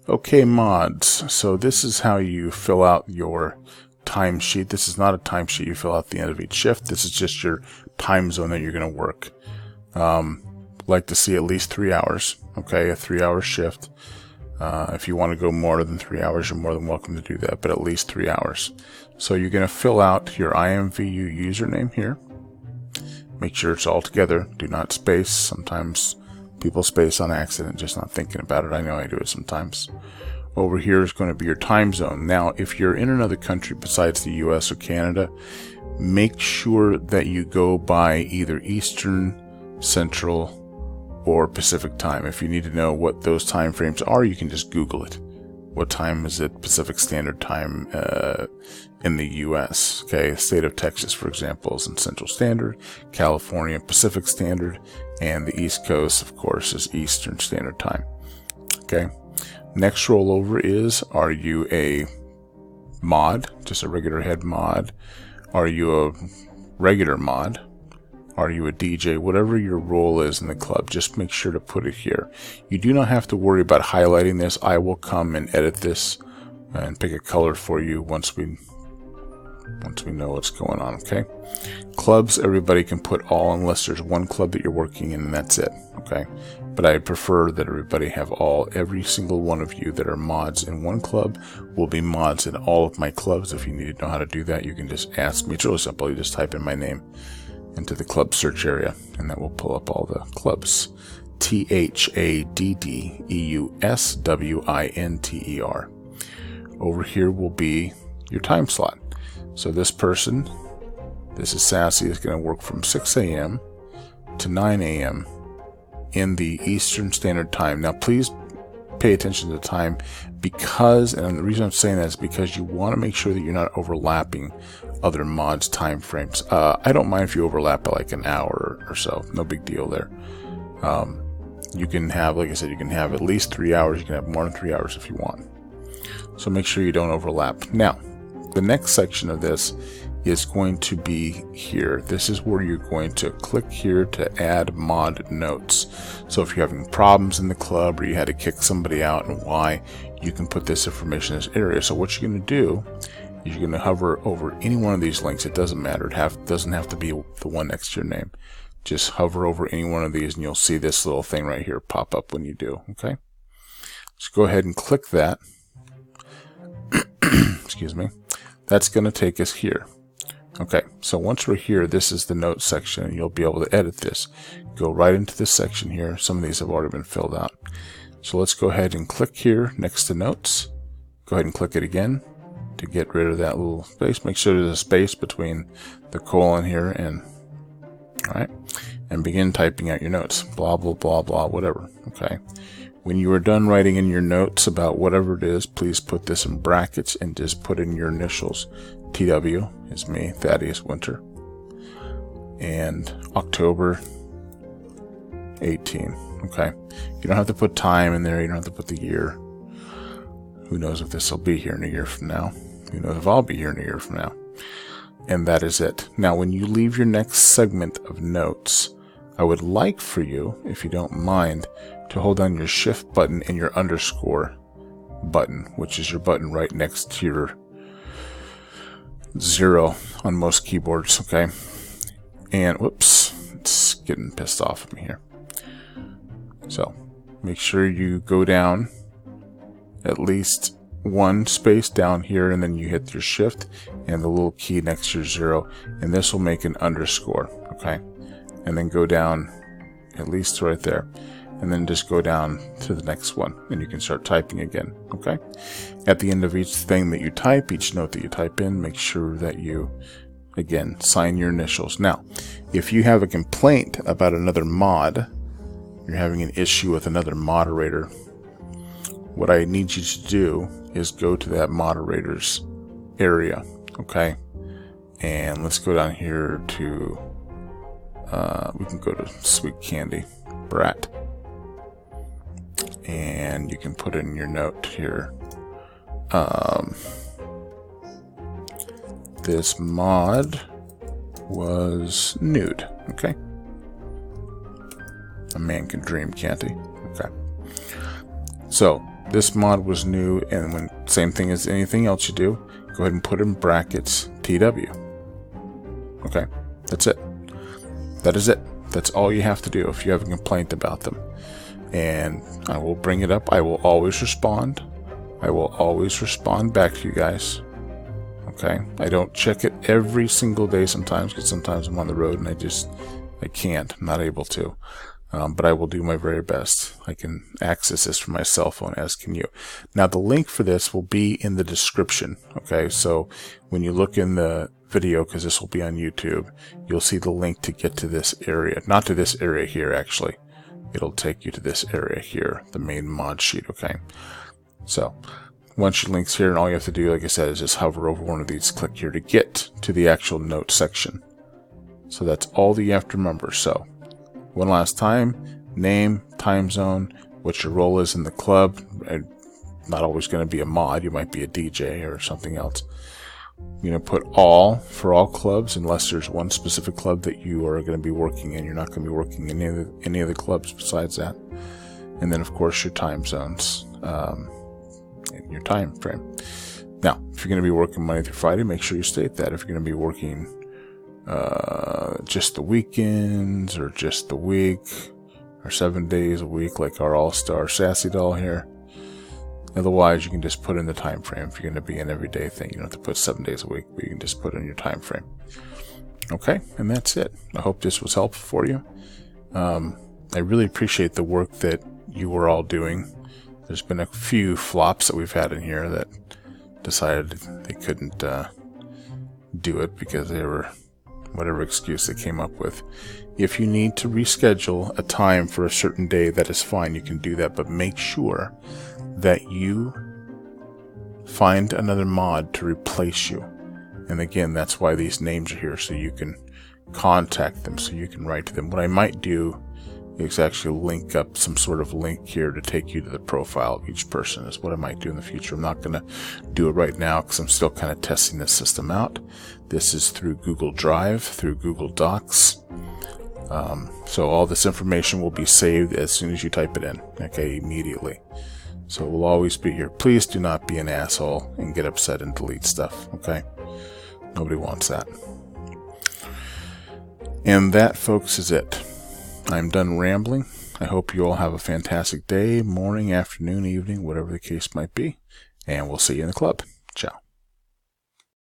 Okay, mods. So this is how you fill out your timesheet. This is not a timesheet you fill out at the end of each shift. This is just your time zone that you're going to work. Like to see at least 3 hours. Okay, a 3-hour shift. If you want to go more than 3 hours, you're more than welcome to do that, but at least 3 hours. So you're going to fill out your IMVU username here. Make sure it's all together. Do not space. Sometimes people space on accident, just not thinking about it. I know I do it sometimes. Over here is going to be your time zone. Now, if you're in another country besides the US or Canada, make sure that you go by either Eastern, Central, or Pacific time. If you need to know what those time frames are, you can just Google it. What time is it Pacific Standard Time in the US? Okay, the state of Texas, for example, is in Central Standard, California, Pacific Standard, and the East Coast, of course, is Eastern Standard Time. Okay, next rollover is, are you a mod, just a regular head mod? Are you a regular mod? Are you a DJ? Whatever your role is in the club, just make sure to put it here. You do not have to worry about highlighting this. I will come and edit this and pick a color for you once we know what's going on, okay? Clubs, everybody can put all unless there's one club that you're working in and that's it, okay? But I prefer that everybody have every single one of you that are mods in one club will be mods in all of my clubs. If you need to know how to do that, you can just ask me. It's really simple. You just type in my name into the club search area, and that will pull up all the clubs. THADDEUSWINTER. Over here will be your time slot. So this person, this is Sassy, is going to work from 6 a.m. to 9 a.m. in the Eastern Standard Time. Now, please pay attention to the time because, and the reason I'm saying that is because you want to make sure that you're not overlapping other mods' time frames. I don't mind if you overlap by like an hour or so. No big deal there. You can have, like I said, you can have at least 3 hours. You can have more than 3 hours if you want. So make sure you don't overlap. Now, the next section of this is going to be here. This is where you're going to click here to add mod notes. So if you're having problems in the club or you had to kick somebody out and why, you can put this information in this area. So what you're going to do is you're going to hover over any one of these links. It doesn't matter. It doesn't have to be the one next to your name. Just hover over any one of these and you'll see this little thing right here pop up when you do. Okay. So go ahead and click that. Excuse me. That's going to take us here. Okay, so once we're here, this is the notes section, and you'll be able to edit this. Go right into this section here. Some of these have already been filled out. So let's go ahead and click here next to notes. Go ahead and click it again to get rid of that little space. Make sure there's a space between the colon here and, all right, and begin typing out your notes. Blah, blah, blah, blah, whatever. Okay. When you are done writing in your notes about whatever it is, please put this in brackets and just put in your initials. TW is me, Thaddeus Winter, and October 18. Okay, you don't have to put time in there. You don't have to put the year. Who knows if this will be here in a year from now? Who knows if I'll be here in a year from now? And that is it. Now, when you leave your next segment of notes, I would like for you, if you don't mind, to hold down your shift button and your underscore button, which is your button right next to your 0 on most keyboards, okay? And whoops, it's getting pissed off at me here. So make sure you go down at least one space down here, and then you hit your shift and the little key next to your 0, and this will make an underscore, okay? And then go down at least right there, and then just go down to the next one, and you can start typing again, okay? At the end of each thing that you type, each note that you type in, make sure that you, again, sign your initials. Now, if you have a complaint about another mod, you're having an issue with another moderator, what I need you to do is go to that moderator's area, okay? And let's go down here to, we can go to Sweet Candy Brat. And you can put in your note here. This mod was nude. Okay. A man can dream, can't he? Okay. So this mod was new, and when same thing as anything else you do, go ahead and put in brackets TW. Okay, that's it. That is it. That's all you have to do if you have a complaint about them. And I will bring it up. I will always respond. I will always respond back to you guys. Okay, I don't check it every single day sometimes, because sometimes I'm on the road and I can't. I'm not able to. But I will do my very best. I can access this from my cell phone, as can you. Now, the link for this will be in the description. Okay, so when you look in the video, because this will be on YouTube, you'll see the link to get to this area. Not to this area here, actually. It'll take you to this area here, the main mod sheet, okay? So, once your link's here, and all you have to do, like I said, is just hover over one of these, click here to get to the actual notes section. So that's all that you have to remember. So, one last time, name, time zone, what your role is in the club. Not always going to be a mod, you might be a DJ or something else. You're going to put all for all clubs, unless there's one specific club that you are going to be working in. You're not going to be working in any other clubs besides that. And then, of course, your time zones and your time frame. Now, if you're going to be working Monday through Friday, make sure you state that. If you're going to be working just the weekends or just the week or 7 days a week, like our all-star Sassy Doll here. Otherwise, you can just put in the time frame. If you're going to be an everyday thing, you don't have to put 7 days a week, but you can just put in your time frame. Okay, and that's it. I hope this was helpful for you. I really appreciate the work that you were all doing. There's been a few flops that we've had in here that decided they couldn't do it because they were whatever excuse they came up with. If you need to reschedule a time for a certain day, that is fine. You can do that, but make sure that you find another mod to replace you. And again, that's why these names are here, so you can contact them, so you can write to them. What I might do is actually link up some sort of link here to take you to the profile of each person, is what I might do in the future. I'm not going to do it right now because I'm still kind of testing this system out. This is through Google Drive, through Google Docs. So all this information will be saved as soon as you type it in, okay, immediately. So it will always be here. Please do not be an asshole and get upset and delete stuff, okay? Nobody wants that. And that, folks, is it. I'm done rambling. I hope you all have a fantastic day, morning, afternoon, evening, whatever the case might be. And we'll see you in the club.